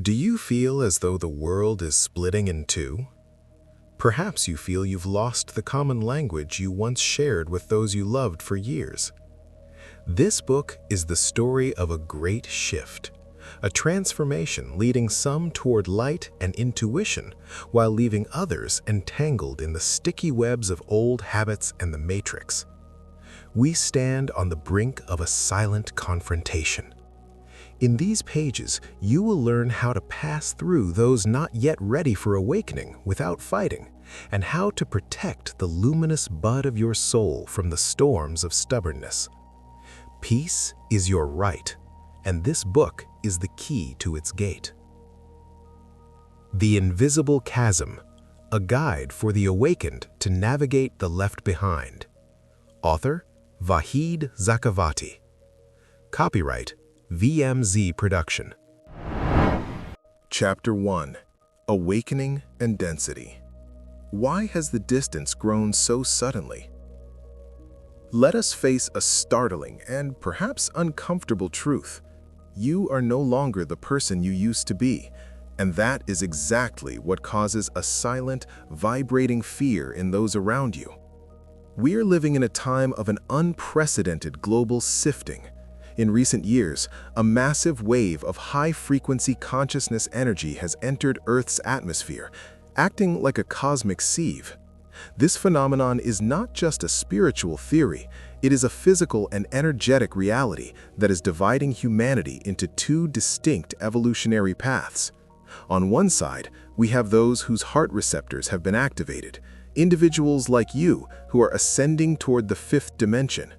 Do you feel as though the world is splitting in two? Perhaps you feel you've lost the common language you once shared with those you loved for years. This book is the story of a great shift, a transformation leading some toward light and intuition while leaving others entangled in the sticky webs of old habits and the matrix. We stand on the brink of a silent confrontation. In these pages, you will learn how to pass through those not yet ready for awakening without fighting, and how to protect the luminous bud of your soul from the storms of stubbornness. Peace is your right, and this book is the key to its gate. The Invisible Chasm, a guide for the awakened to navigate the left behind. Author, Vahid Zakavati. Copyright, VMZ Production. Chapter 1. Awakening and Density. Why has the distance grown so suddenly? Let us face a startling and perhaps uncomfortable truth. You are no longer the person you used to be, and that is exactly what causes a silent, vibrating fear in those around you. We are living in a time of an unprecedented global sifting. In recent years, a massive wave of high-frequency consciousness energy has entered Earth's atmosphere, acting like a cosmic sieve. This phenomenon is not just a spiritual theory, it is a physical and energetic reality that is dividing humanity into two distinct evolutionary paths. On one side, we have those whose heart receptors have been activated, individuals like you who are ascending toward the fifth dimension.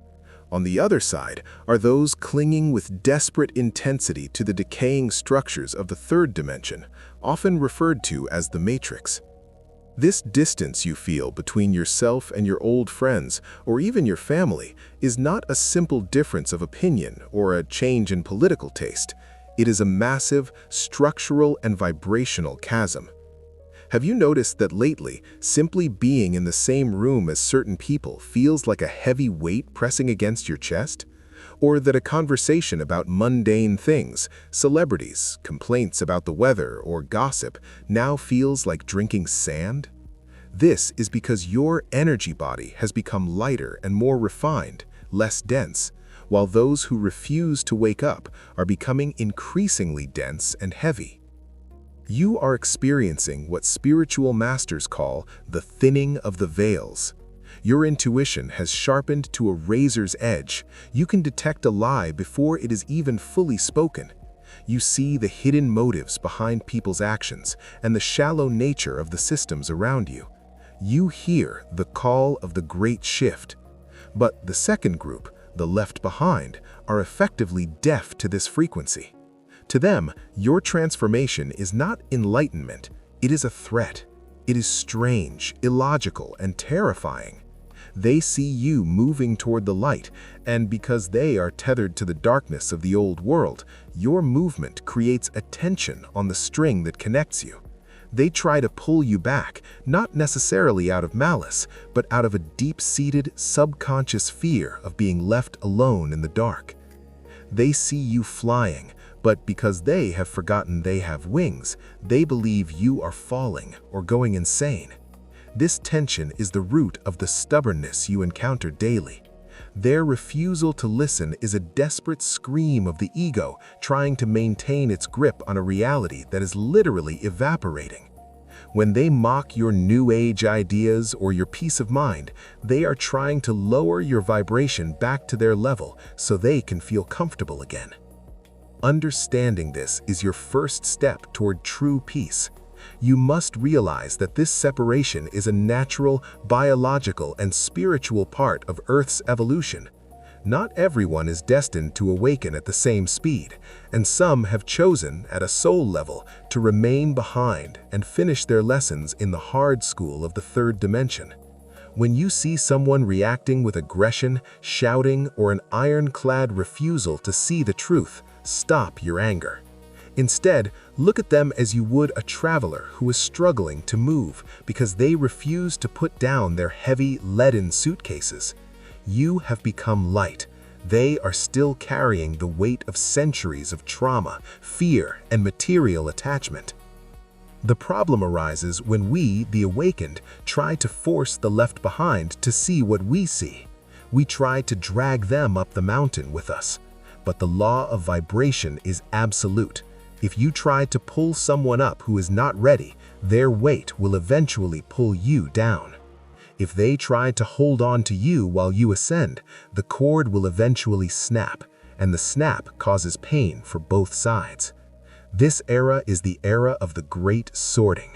On the other side are those clinging with desperate intensity to the decaying structures of the third dimension, often referred to as the matrix. This distance you feel between yourself and your old friends, or even your family, is not a simple difference of opinion or a change in political taste. It is a massive, structural and vibrational chasm. Have you noticed that lately, simply being in the same room as certain people feels like a heavy weight pressing against your chest? Or that a conversation about mundane things, celebrities, complaints about the weather, or gossip now feels like drinking sand? This is because your energy body has become lighter and more refined, less dense, while those who refuse to wake up are becoming increasingly dense and heavy. You are experiencing what spiritual masters call the thinning of the veils. Your intuition has sharpened to a razor's edge. You can detect a lie before it is even fully spoken. You see the hidden motives behind people's actions and the shallow nature of the systems around you. You hear the call of the great shift. But the second group, the left behind, are effectively deaf to this frequency. To them, your transformation is not enlightenment, it is a threat. It is strange, illogical, and terrifying. They see you moving toward the light, and because they are tethered to the darkness of the old world, your movement creates a tension on the string that connects you. They try to pull you back, not necessarily out of malice, but out of a deep-seated, subconscious fear of being left alone in the dark. They see you flying, but because they have forgotten they have wings, they believe you are falling or going insane. This tension is the root of the stubbornness you encounter daily. Their refusal to listen is a desperate scream of the ego trying to maintain its grip on a reality that is literally evaporating. When they mock your new age ideas or your peace of mind, they are trying to lower your vibration back to their level so they can feel comfortable again. Understanding this is your first step toward true peace. You must realize that this separation is a natural, biological, and spiritual part of Earth's evolution. Not everyone is destined to awaken at the same speed, and some have chosen, at a soul level, to remain behind and finish their lessons in the hard school of the third dimension. When you see someone reacting with aggression, shouting, or an ironclad refusal to see the truth, stop your anger. Instead, look at them as you would a traveler who is struggling to move because they refuse to put down their heavy, leaden suitcases. You have become light. They are still carrying the weight of centuries of trauma, fear, and material attachment. The problem arises when we, the awakened, try to force the left behind to see what we see. We try to drag them up the mountain with us. But the law of vibration is absolute. If you try to pull someone up who is not ready, their weight will eventually pull you down. If they try to hold on to you while you ascend, the cord will eventually snap, and the snap causes pain for both sides. This era is the era of the great sorting.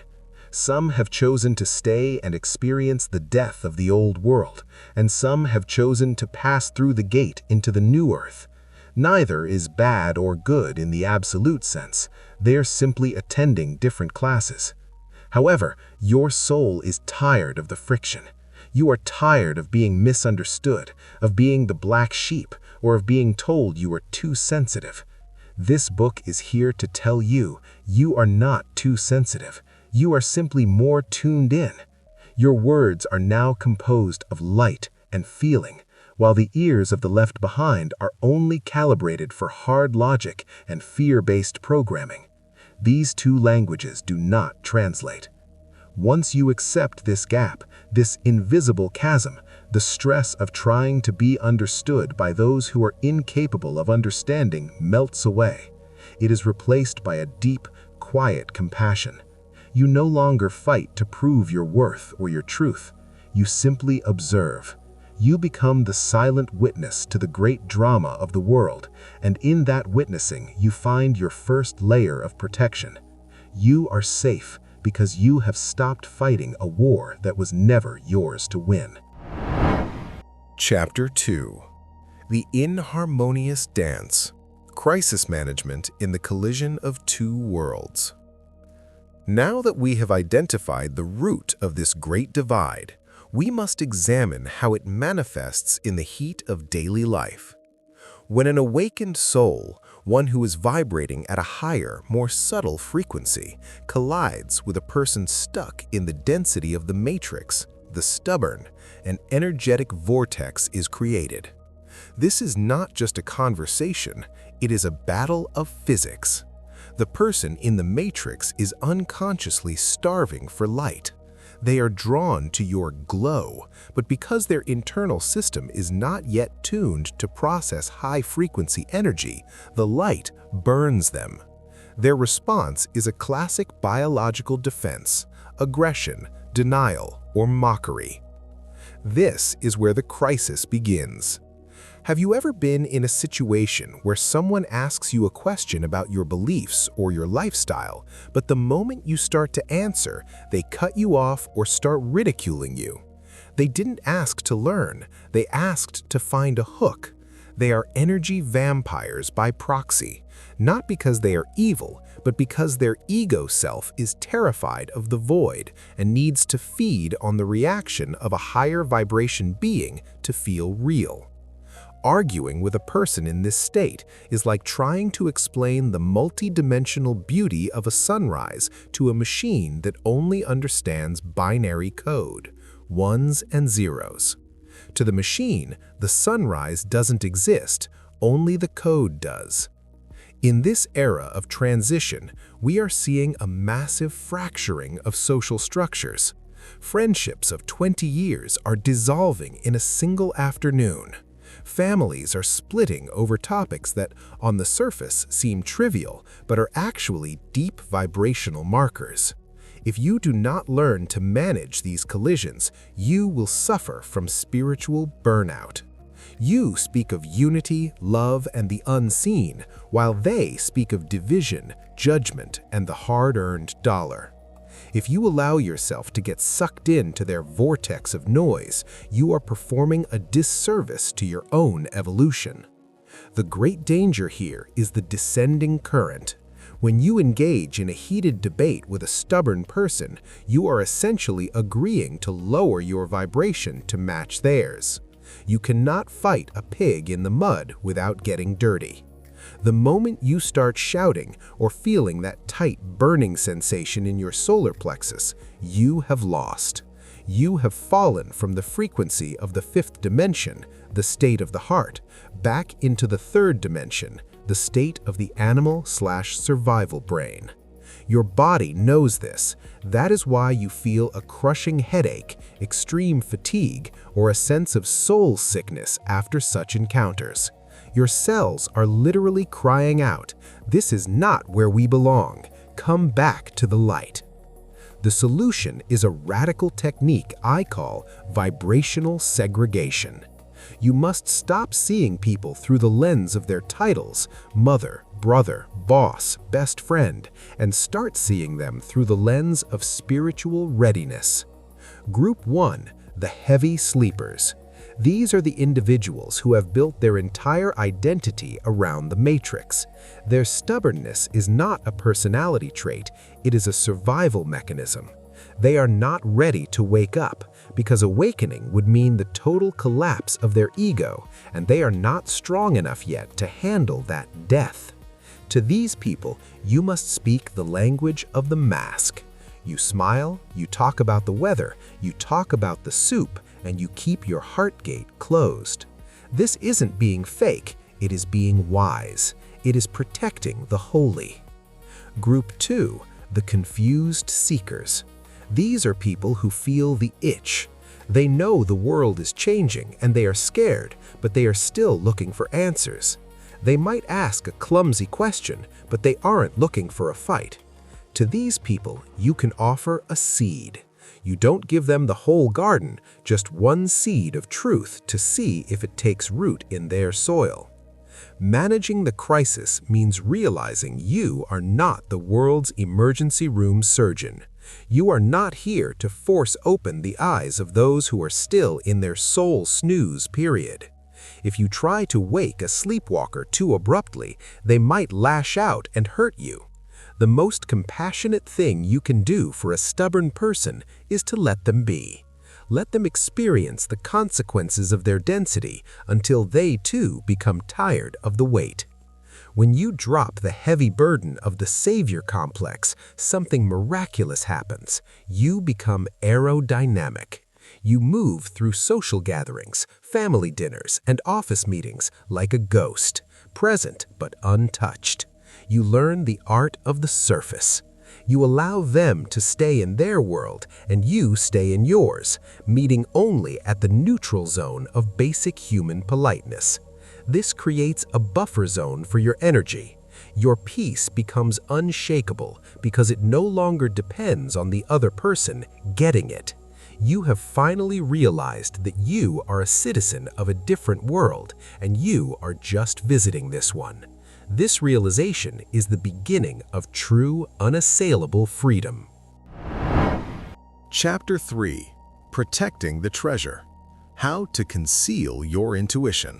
Some have chosen to stay and experience the death of the old world, and some have chosen to pass through the gate into the new earth. Neither is bad or good in the absolute sense. They're simply attending different classes. However, your soul is tired of the friction. You are tired of being misunderstood, of being the black sheep, or of being told you are too sensitive. This book is here to tell you, you are not too sensitive. You are simply more tuned in. Your words are now composed of light and feeling, while the ears of the left behind are only calibrated for hard logic and fear-based programming. These two languages do not translate. Once you accept this gap, this invisible chasm, the stress of trying to be understood by those who are incapable of understanding melts away. It is replaced by a deep, quiet compassion. You no longer fight to prove your worth or your truth. You simply observe. You become the silent witness to the great drama of the world, and in that witnessing you find your first layer of protection. You are safe because you have stopped fighting a war that was never yours to win. Chapter 2. The Inharmonious Dance. Crisis Management in the Collision of Two Worlds. Now that we have identified the root of this great divide, we must examine how it manifests in the heat of daily life. When an awakened soul, one who is vibrating at a higher, more subtle frequency, collides with a person stuck in the density of the matrix, the stubborn, an energetic vortex is created. This is not just a conversation, it is a battle of physics. The person in the matrix is unconsciously starving for light. They are drawn to your glow, but because their internal system is not yet tuned to process high-frequency energy, the light burns them. Their response is a classic biological defense: aggression, denial, or mockery. This is where the crisis begins. Have you ever been in a situation where someone asks you a question about your beliefs or your lifestyle, but the moment you start to answer, they cut you off or start ridiculing you? They didn't ask to learn, they asked to find a hook. They are energy vampires by proxy, not because they are evil, but because their ego self is terrified of the void and needs to feed on the reaction of a higher vibration being to feel real. Arguing with a person in this state is like trying to explain the multidimensional beauty of a sunrise to a machine that only understands binary code, ones and zeros. To the machine, the sunrise doesn't exist, only the code does. In this era of transition, we are seeing a massive fracturing of social structures. Friendships of 20 years are dissolving in a single afternoon. Families are splitting over topics that, on the surface, seem trivial, but are actually deep vibrational markers. If you do not learn to manage these collisions, you will suffer from spiritual burnout. You speak of unity, love, and the unseen, while they speak of division, judgment, and the hard-earned dollar. If you allow yourself to get sucked into their vortex of noise, you are performing a disservice to your own evolution. The great danger here is the descending current. When you engage in a heated debate with a stubborn person, you are essentially agreeing to lower your vibration to match theirs. You cannot fight a pig in the mud without getting dirty. The moment you start shouting or feeling that tight burning sensation in your solar plexus, you have lost. You have fallen from the frequency of the fifth dimension, the state of the heart, back into the third dimension, the state of the animal/survival brain. Your body knows this. That is why you feel a crushing headache, extreme fatigue, or a sense of soul sickness after such encounters. Your cells are literally crying out, "This is not where we belong. Come back to the light." The solution is a radical technique I call vibrational segregation. You must stop seeing people through the lens of their titles, mother, brother, boss, best friend, and start seeing them through the lens of spiritual readiness. Group 1, the heavy sleepers. These are the individuals who have built their entire identity around the matrix. Their stubbornness is not a personality trait, it is a survival mechanism. They are not ready to wake up, because awakening would mean the total collapse of their ego, and they are not strong enough yet to handle that death. To these people, you must speak the language of the mask. You smile, you talk about the weather, you talk about the soup, and you keep your heart gate closed. This isn't being fake, it is being wise. It is protecting the holy. Group 2, the confused seekers. These are people who feel the itch. They know the world is changing and they are scared, but they are still looking for answers. They might ask a clumsy question, but they aren't looking for a fight. To these people, you can offer a seed. You don't give them the whole garden, just one seed of truth to see if it takes root in their soil. Managing the crisis means realizing you are not the world's emergency room surgeon. You are not here to force open the eyes of those who are still in their soul snooze period. If you try to wake a sleepwalker too abruptly, they might lash out and hurt you. The most compassionate thing you can do for a stubborn person is to let them be. Let them experience the consequences of their density until they too become tired of the weight. When you drop the heavy burden of the savior complex, something miraculous happens. You become aerodynamic. You move through social gatherings, family dinners, and office meetings like a ghost, present but untouched. You learn the art of the surface. You allow them to stay in their world and you stay in yours, meeting only at the neutral zone of basic human politeness. This creates a buffer zone for your energy. Your peace becomes unshakable because it no longer depends on the other person getting it. You have finally realized that you are a citizen of a different world and you are just visiting this one. This realization is the beginning of true, unassailable freedom. Chapter 3. Protecting the Treasure. How to Conceal Your Intuition.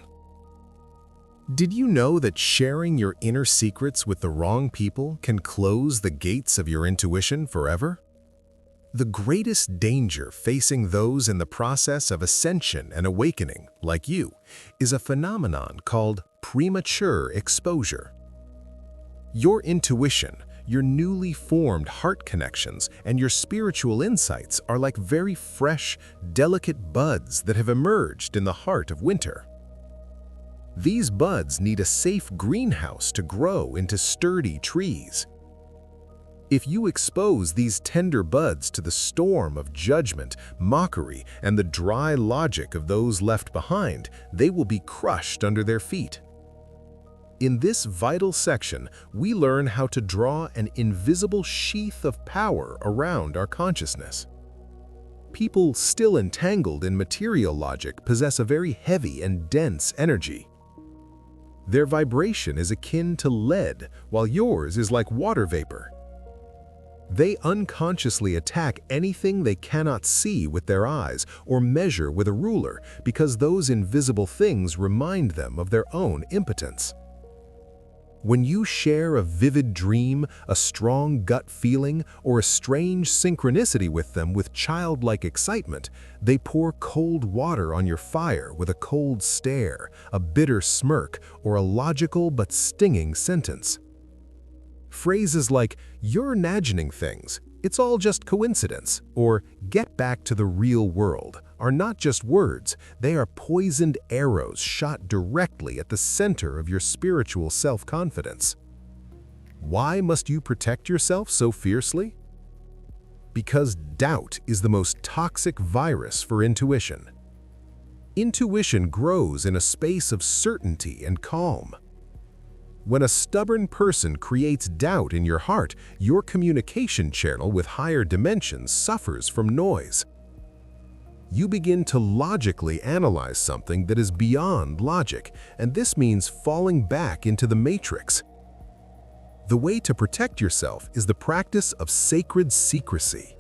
Did you know that sharing your inner secrets with the wrong people can close the gates of your intuition forever? The greatest danger facing those in the process of ascension and awakening, like you, is a phenomenon called premature exposure. Your intuition, your newly formed heart connections, and your spiritual insights are like very fresh, delicate buds that have emerged in the heart of winter. These buds need a safe greenhouse to grow into sturdy trees. If you expose these tender buds to the storm of judgment, mockery, and the dry logic of those left behind, they will be crushed under their feet. In this vital section, we learn how to draw an invisible sheath of power around our consciousness. People still entangled in material logic possess a very heavy and dense energy. Their vibration is akin to lead, while yours is like water vapor. They unconsciously attack anything they cannot see with their eyes or measure with a ruler because those invisible things remind them of their own impotence. When you share a vivid dream, a strong gut feeling, or a strange synchronicity with them with childlike excitement, they pour cold water on your fire with a cold stare, a bitter smirk, or a logical but stinging sentence. Phrases like, "You're imagining things," "It's all just coincidence," or "Get back to the real world," are not just words, they are poisoned arrows shot directly at the center of your spiritual self-confidence. Why must you protect yourself so fiercely? Because doubt is the most toxic virus for intuition. Intuition grows in a space of certainty and calm. When a stubborn person creates doubt in your heart, your communication channel with higher dimensions suffers from noise. You begin to logically analyze something that is beyond logic, and this means falling back into the matrix. The way to protect yourself is the practice of sacred secrecy.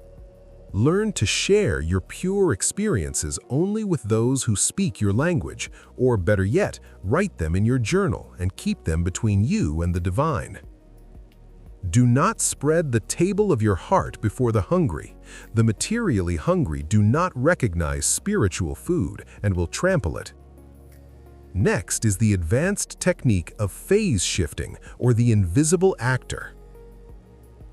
Learn to share your pure experiences only with those who speak your language, or better yet, write them in your journal and keep them between you and the divine. Do not spread the table of your heart before the hungry. The materially hungry do not recognize spiritual food and will trample it. Next is the advanced technique of phase shifting, or the invisible actor.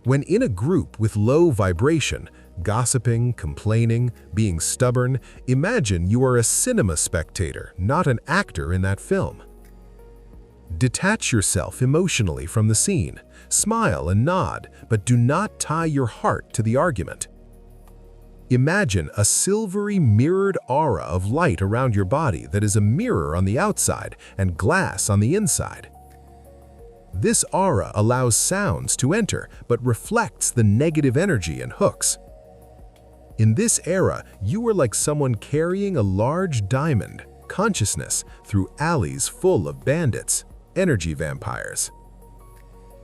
When in a group with low vibration, gossiping, complaining, being stubborn, imagine you are a cinema spectator, not an actor in that film. Detach yourself emotionally from the scene. Smile and nod, but do not tie your heart to the argument. Imagine a silvery mirrored aura of light around your body that is a mirror on the outside and glass on the inside. This aura allows sounds to enter, but reflects the negative energy and hooks. In this era, you are like someone carrying a large diamond, consciousness, through alleys full of bandits, energy vampires.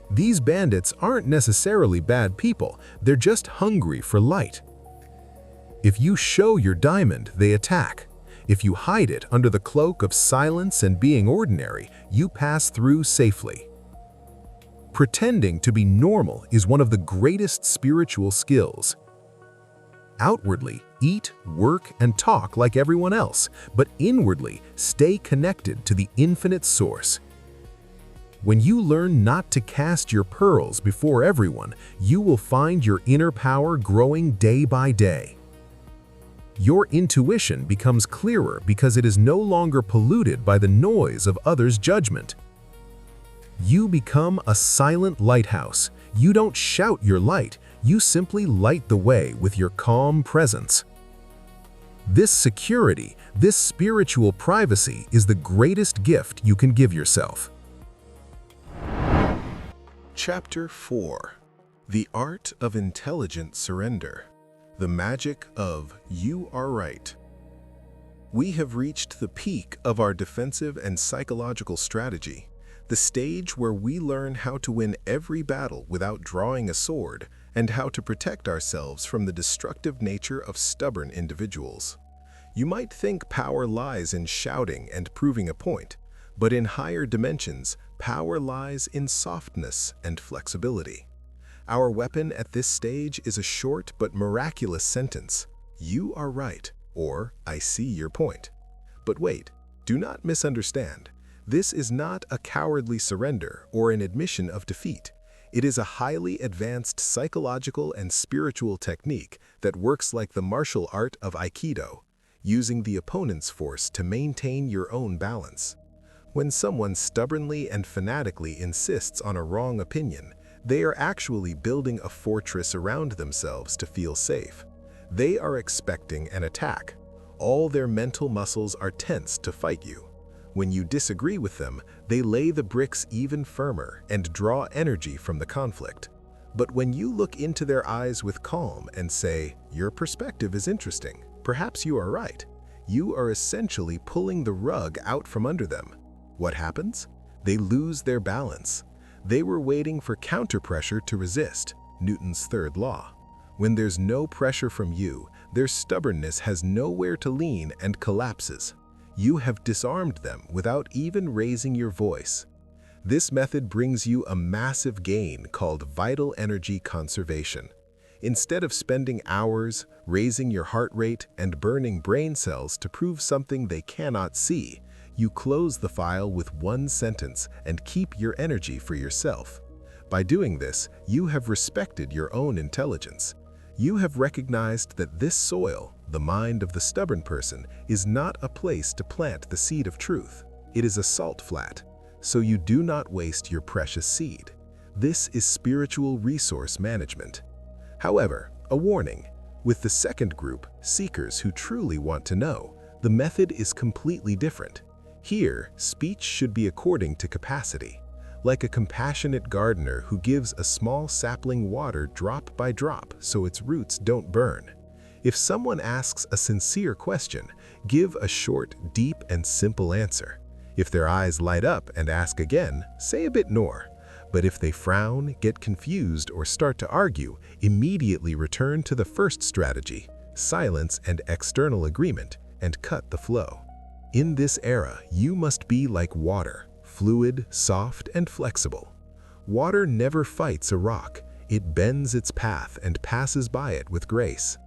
These bandits aren't necessarily bad people, they're just hungry for light. If you show your diamond, they attack. If you hide it under the cloak of silence and being ordinary, you pass through safely. Pretending to be normal is one of the greatest spiritual skills. Outwardly, eat, work, and talk like everyone else, but inwardly, stay connected to the infinite source. When you learn not to cast your pearls before everyone, you will find your inner power growing day by day. Your intuition becomes clearer because it is no longer polluted by the noise of others' judgment. You become a silent lighthouse. You don't shout your light, you simply light the way with your calm presence. This security, this spiritual privacy is the greatest gift you can give yourself. Chapter 4. The Art of Intelligent Surrender. The Magic of You Are Right. We have reached the peak of our defensive and psychological strategy, the stage where we learn how to win every battle without drawing a sword and how to protect ourselves from the destructive nature of stubborn individuals. You might think power lies in shouting and proving a point, but in higher dimensions, power lies in softness and flexibility. Our weapon at this stage is a short but miraculous sentence, "You are right," or "I see your point." But wait, do not misunderstand. This is not a cowardly surrender or an admission of defeat. It is a highly advanced psychological and spiritual technique that works like the martial art of Aikido, using the opponent's force to maintain your own balance. When someone stubbornly and fanatically insists on a wrong opinion, they are actually building a fortress around themselves to feel safe. They are expecting an attack. All their mental muscles are tense to fight you. When you disagree with them, they lay the bricks even firmer and draw energy from the conflict. But when you look into their eyes with calm and say, "Your perspective is interesting, perhaps you are right," you are essentially pulling the rug out from under them. What happens? They lose their balance. They were waiting for counterpressure to resist, Newton's third law. When there's no pressure from you, their stubbornness has nowhere to lean and collapses. You have disarmed them without even raising your voice. This method brings you a massive gain called vital energy conservation. Instead of spending hours raising your heart rate and burning brain cells to prove something they cannot see, you close the file with one sentence and keep your energy for yourself. By doing this, you have respected your own intelligence. You have recognized that this soil, the mind of the stubborn person, is not a place to plant the seed of truth. It is a salt flat, so you do not waste your precious seed. This is spiritual resource management. However, a warning. With the second group, seekers who truly want to know, the method is completely different. Here, speech should be according to capacity, like a compassionate gardener who gives a small sapling water drop by drop so its roots don't burn. If someone asks a sincere question, give a short, deep, and simple answer. If their eyes light up and ask again, say a bit more. But if they frown, get confused, or start to argue, immediately return to the first strategy, silence and external agreement, and cut the flow. In this era, you must be like water, fluid, soft, and flexible. Water never fights a rock. It bends its path and passes by it with grace.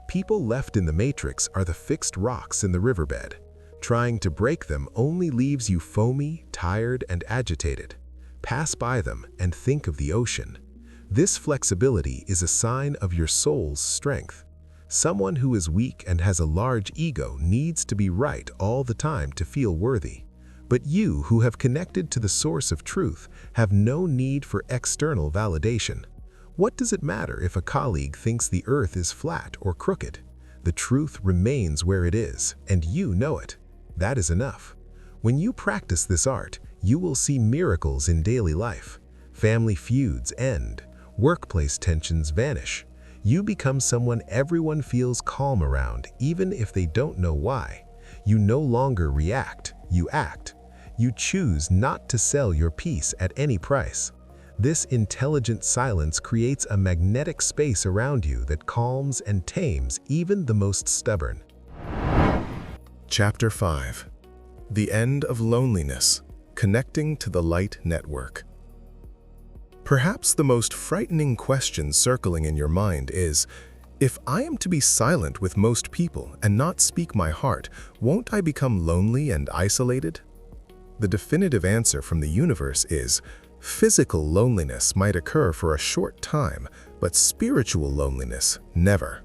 People left in the matrix are the fixed rocks in the riverbed. Trying to break them only leaves you foamy, tired, and agitated. Pass by them and think of the ocean. This flexibility is a sign of your soul's strength. Someone who is weak and has a large ego needs to be right all the time to feel worthy. But you who have connected to the source of truth have no need for external validation. What does it matter if a colleague thinks the earth is flat or crooked? The truth remains where it is, and you know it. That is enough. When you practice this art, you will see miracles in daily life. Family feuds end. Workplace tensions vanish. You become someone everyone feels calm around, even if they don't know why. You no longer react, you act. You choose not to sell your peace at any price. This intelligent silence creates a magnetic space around you that calms and tames even the most stubborn. Chapter 5. The End of Loneliness, Connecting to the Light Network. Perhaps the most frightening question circling in your mind is, if I am to be silent with most people and not speak my heart, won't I become lonely and isolated? The definitive answer from the universe is, physical loneliness might occur for a short time, but spiritual loneliness, never.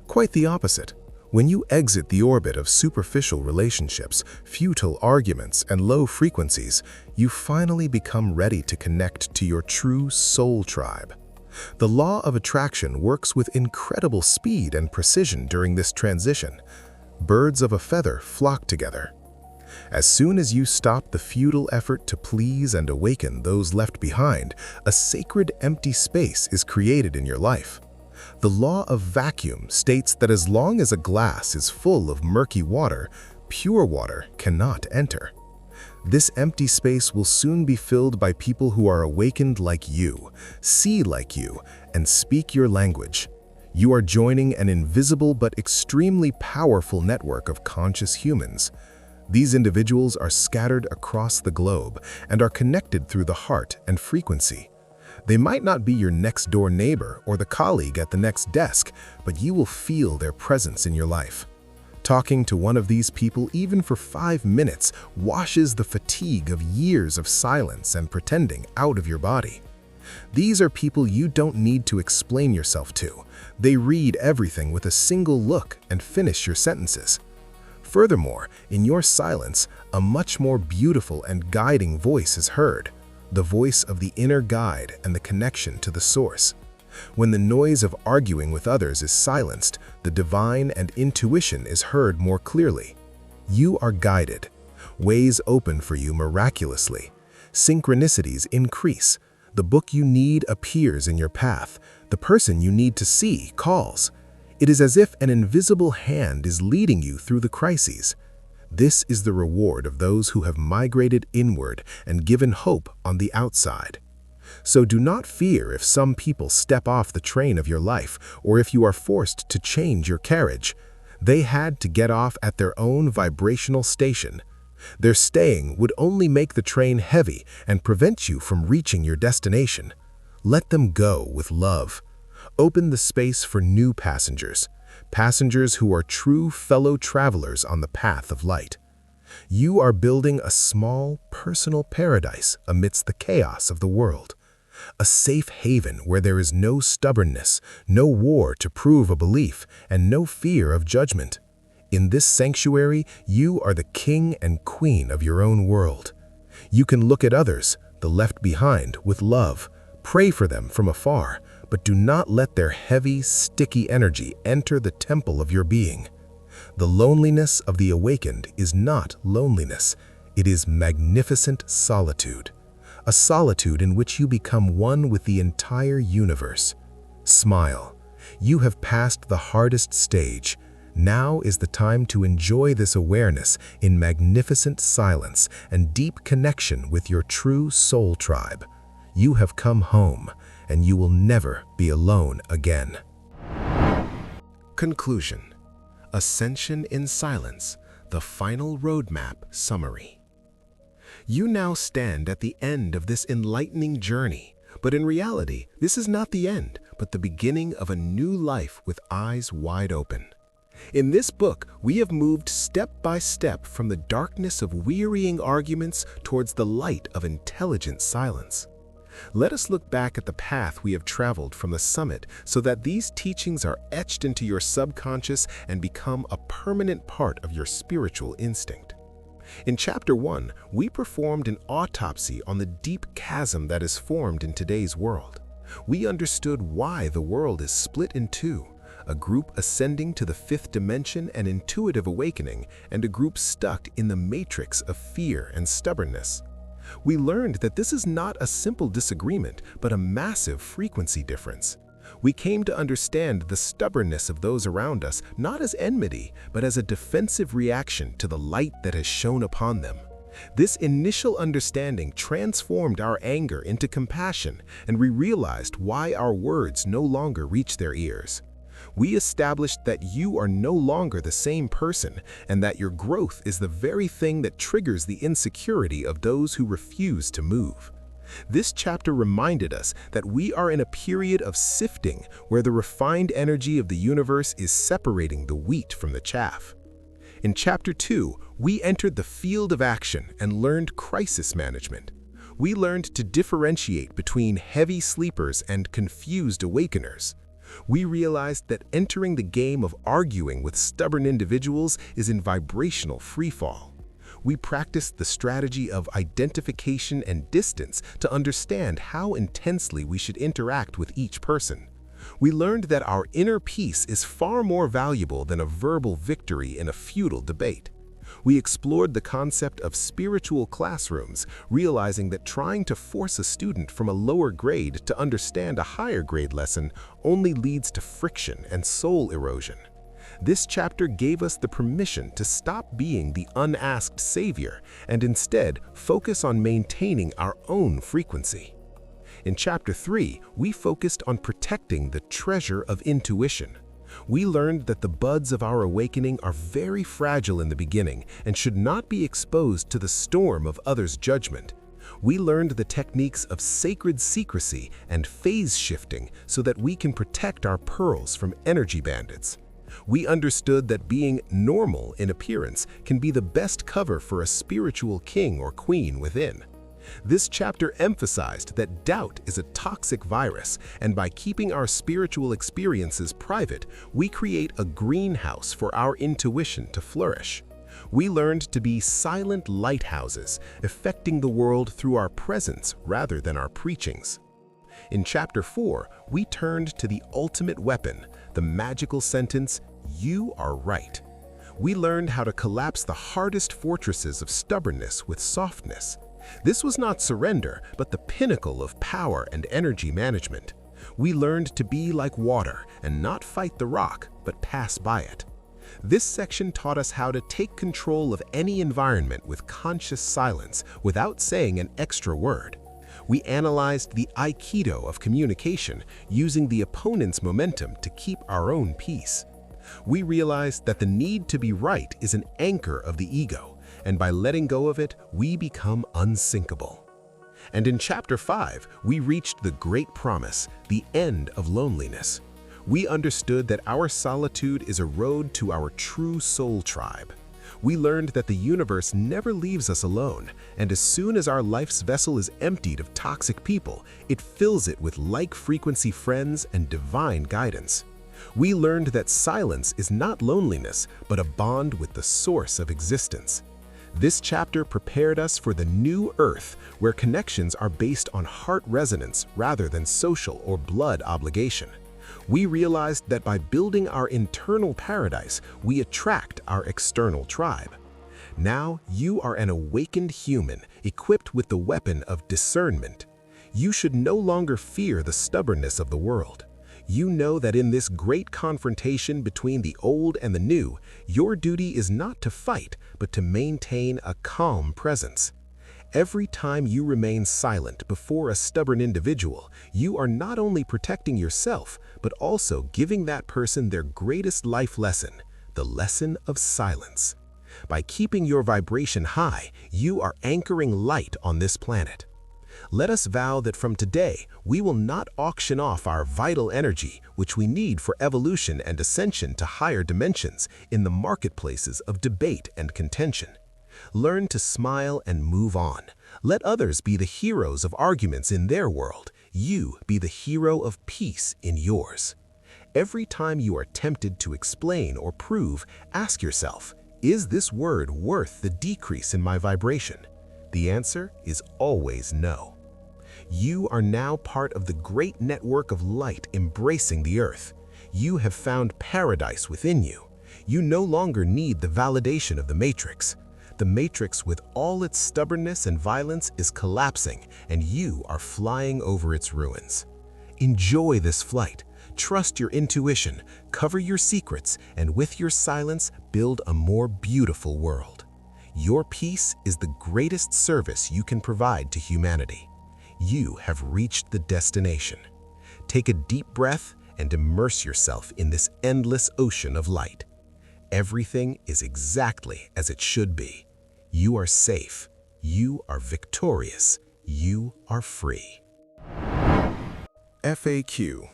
Quite the opposite. When you exit the orbit of superficial relationships, futile arguments, and low frequencies, you finally become ready to connect to your true soul tribe. The law of attraction works with incredible speed and precision during this transition. Birds of a feather flock together. As soon as you stop the futile effort to please and awaken those left behind, a sacred empty space is created in your life. The law of vacuum states that as long as a glass is full of murky water, pure water cannot enter. This empty space will soon be filled by people who are awakened like you, see like you, and speak your language. You are joining an invisible but extremely powerful network of conscious humans. These individuals are scattered across the globe and are connected through the heart and frequency. They might not be your next-door neighbor or the colleague at the next desk, but you will feel their presence in your life. Talking to one of these people even for 5 minutes washes the fatigue of years of silence and pretending out of your body. These are people you don't need to explain yourself to. They read everything with a single look and finish your sentences. Furthermore, in your silence, a much more beautiful and guiding voice is heard. The voice of the inner guide and the connection to the source. When the noise of arguing with others is silenced, the divine and intuition is heard more clearly. You are guided. Ways open for you miraculously. Synchronicities increase. The book you need appears in your path. The person you need to see calls. It is as if an invisible hand is leading you through the crises. This is the reward of those who have migrated inward and given hope on the outside. So do not fear if some people step off the train of your life or if you are forced to change your carriage. They had to get off at their own vibrational station. Their staying would only make the train heavy and prevent you from reaching your destination. Let them go with love. Open the space for new passengers. Passengers who are true fellow travelers on the path of light. You are building a small, personal paradise amidst the chaos of the world. a safe haven where there is no stubbornness, no war to prove a belief, and no fear of judgment. In this sanctuary, you are the king and queen of your own world. You can look at others, the left behind, with love, pray for them from afar, but do not let their heavy, sticky energy enter the temple of your being. The loneliness of the awakened is not loneliness, it is magnificent solitude. A solitude in which you become one with the entire universe. Smile. You have passed the hardest stage. Now is the time to enjoy this awareness in magnificent silence and deep connection with your true soul tribe. You have come home, and you will never be alone again. Conclusion. Ascension in Silence, the final roadmap summary. You now stand at the end of this enlightening journey, but in reality, this is not the end, but the beginning of a new life with eyes wide open. In this book, we have moved step by step from the darkness of wearying arguments towards the light of intelligent silence. Let us look back at the path we have traveled from the summit so that these teachings are etched into your subconscious and become a permanent part of your spiritual instinct. In Chapter 1, we performed an autopsy on the deep chasm that is formed in today's world. We understood why the world is split in two, a group ascending to the fifth dimension and intuitive awakening, and a group stuck in the matrix of fear and stubbornness. We learned that this is not a simple disagreement, but a massive frequency difference. We came to understand the stubbornness of those around us not as enmity, but as a defensive reaction to the light that has shone upon them. This initial understanding transformed our anger into compassion, and we realized why our words no longer reach their ears. We established that you are no longer the same person, and that your growth is the very thing that triggers the insecurity of those who refuse to move. This chapter reminded us that we are in a period of sifting where the refined energy of the universe is separating the wheat from the chaff. In Chapter 2, we entered the field of action and learned crisis management. We learned to differentiate between heavy sleepers and confused awakeners. We realized that entering the game of arguing with stubborn individuals is in vibrational freefall. We practiced the strategy of identification and distance to understand how intensely we should interact with each person. We learned that our inner peace is far more valuable than a verbal victory in a futile debate. We explored the concept of spiritual classrooms, realizing that trying to force a student from a lower grade to understand a higher grade lesson only leads to friction and soul erosion. This chapter gave us the permission to stop being the unasked savior and instead focus on maintaining our own frequency. In Chapter 3, we focused on protecting the treasure of intuition. We learned that the buds of our awakening are very fragile in the beginning and should not be exposed to the storm of others' judgment. We learned the techniques of sacred secrecy and phase shifting so that we can protect our pearls from energy bandits. We understood that being normal in appearance can be the best cover for a spiritual king or queen within. This chapter emphasized that doubt is a toxic virus, and by keeping our spiritual experiences private, we create a greenhouse for our intuition to flourish. We learned to be silent lighthouses, affecting the world through our presence rather than our preachings. In Chapter 4, we turned to the ultimate weapon, the magical sentence, "You are right." We learned how to collapse the hardest fortresses of stubbornness with softness. This was not surrender, but the pinnacle of power and energy management. We learned to be like water and not fight the rock, but pass by it. This section taught us how to take control of any environment with conscious silence without saying an extra word. We analyzed the aikido of communication, using the opponent's momentum to keep our own peace. We realized that the need to be right is an anchor of the ego, and by letting go of it, we become unsinkable. And in Chapter 5, we reached the great promise, the end of loneliness. We understood that our solitude is a road to our true soul tribe. We learned that the universe never leaves us alone, and as soon as our life's vessel is emptied of toxic people, it fills it with like-frequency friends and divine guidance. We learned that silence is not loneliness, but a bond with the source of existence. This chapter prepared us for the new earth, where connections are based on heart resonance rather than social or blood obligation. We realized that by building our internal paradise, we attract our external tribe. Now you are an awakened human, equipped with the weapon of discernment. You should no longer fear the stubbornness of the world. You know that in this great confrontation between the old and the new, your duty is not to fight, but to maintain a calm presence. Every time you remain silent before a stubborn individual, you are not only protecting yourself, but also giving that person their greatest life lesson, the lesson of silence. By keeping your vibration high, you are anchoring light on this planet. Let us vow that from today, we will not auction off our vital energy, which we need for evolution and ascension to higher dimensions, in the marketplaces of debate and contention. Learn to smile and move on. Let others be the heroes of arguments in their world. You be the hero of peace in yours. Every time you are tempted to explain or prove, ask yourself, is this word worth the decrease in my vibration? The answer is always no. You are now part of the great network of light embracing the earth. You have found paradise within you. You no longer need the validation of the matrix. The matrix, with all its stubbornness and violence, is collapsing, and you are flying over its ruins. Enjoy this flight. Trust your intuition, cover your secrets, and with your silence, build a more beautiful world. Your peace is the greatest service you can provide to humanity. You have reached the destination. Take a deep breath and immerse yourself in this endless ocean of light. Everything is exactly as it should be. You are safe. You are victorious. You are free. FAQ: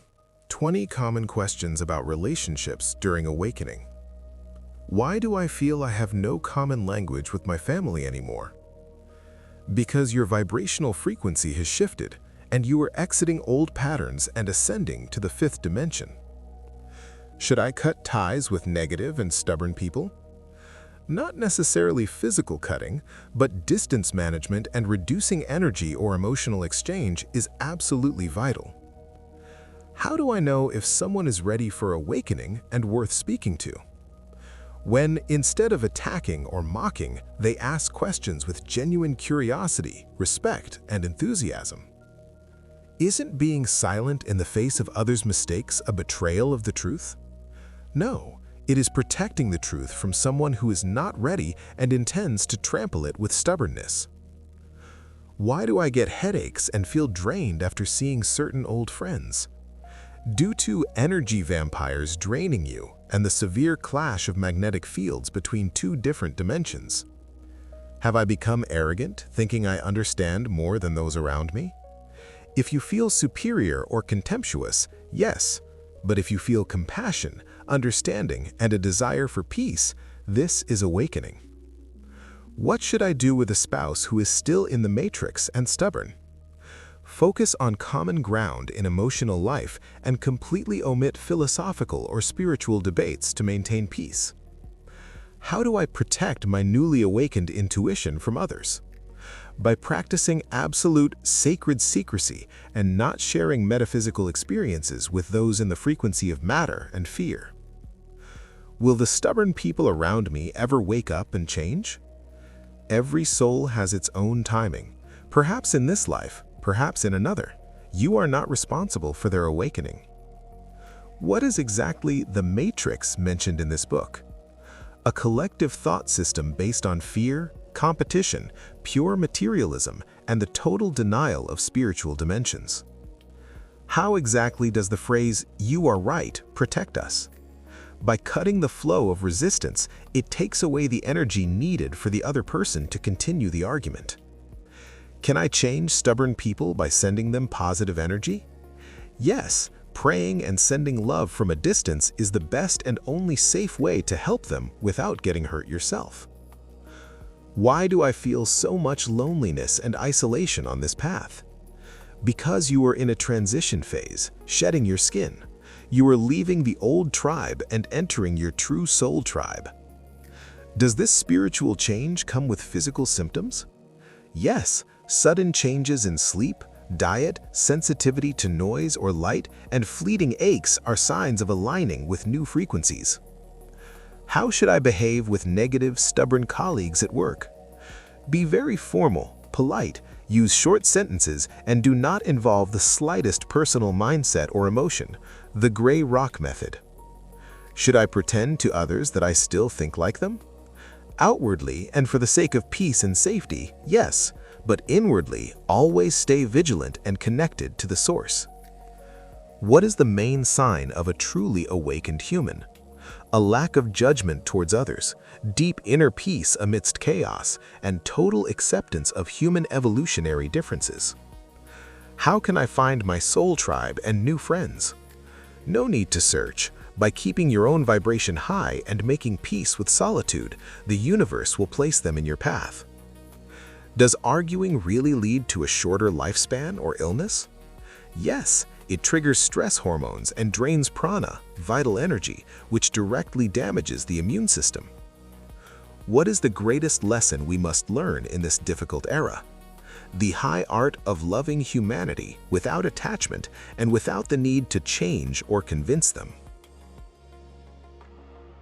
20 common questions about relationships during awakening. Why do I feel I have no common language with my family anymore? Because your vibrational frequency has shifted, and you are exiting old patterns and ascending to the fifth dimension. Should I cut ties with negative and stubborn people? Not necessarily physical cutting, but distance management and reducing energy or emotional exchange is absolutely vital. How do I know if someone is ready for awakening and worth speaking to? When, instead of attacking or mocking, they ask questions with genuine curiosity, respect, and enthusiasm. Isn't being silent in the face of others' mistakes a betrayal of the truth? No, it is protecting the truth from someone who is not ready and intends to trample it with stubbornness. Why do I get headaches and feel drained after seeing certain old friends? Due to energy vampires draining you and the severe clash of magnetic fields between two different dimensions. Have I become arrogant, thinking I understand more than those around me? If you feel superior or contemptuous, yes, but if you feel compassion, understanding, and a desire for peace, this is awakening. What should I do with a spouse who is still in the matrix and stubborn? Focus on common ground in emotional life and completely omit philosophical or spiritual debates to maintain peace. How do I protect my newly awakened intuition from others? By practicing absolute sacred secrecy and not sharing metaphysical experiences with those in the frequency of matter and fear. Will the stubborn people around me ever wake up and change? Every soul has its own timing, perhaps in this life, perhaps in another. You are not responsible for their awakening. What is exactly the matrix mentioned in this book? A collective thought system based on fear, competition, pure materialism, and the total denial of spiritual dimensions. How exactly does the phrase, "you are right," protect us? By cutting the flow of resistance, it takes away the energy needed for the other person to continue the argument. Can I change stubborn people by sending them positive energy? Yes, praying and sending love from a distance is the best and only safe way to help them without getting hurt yourself. Why do I feel so much loneliness and isolation on this path? Because you are in a transition phase, shedding your skin. You are leaving the old tribe and entering your true soul tribe. Does this spiritual change come with physical symptoms? Yes, sudden changes in sleep, diet, sensitivity to noise or light, and fleeting aches are signs of aligning with new frequencies. How should I behave with negative, stubborn colleagues at work? Be very formal, polite, use short sentences, and do not involve the slightest personal mindset or emotion, the gray rock method. Should I pretend to others that I still think like them? Outwardly, and for the sake of peace and safety, yes, but inwardly, always stay vigilant and connected to the source. What is the main sign of a truly awakened human? A lack of judgment towards others, deep inner peace amidst chaos, and total acceptance of human evolutionary differences. How can I find my soul tribe and new friends? No need to search. By keeping your own vibration high and making peace with solitude, the universe will place them in your path. Does arguing really lead to a shorter lifespan or illness? Yes, it triggers stress hormones and drains prana, vital energy, which directly damages the immune system. What is the greatest lesson we must learn in this difficult era? The high art of loving humanity without attachment and without the need to change or convince them.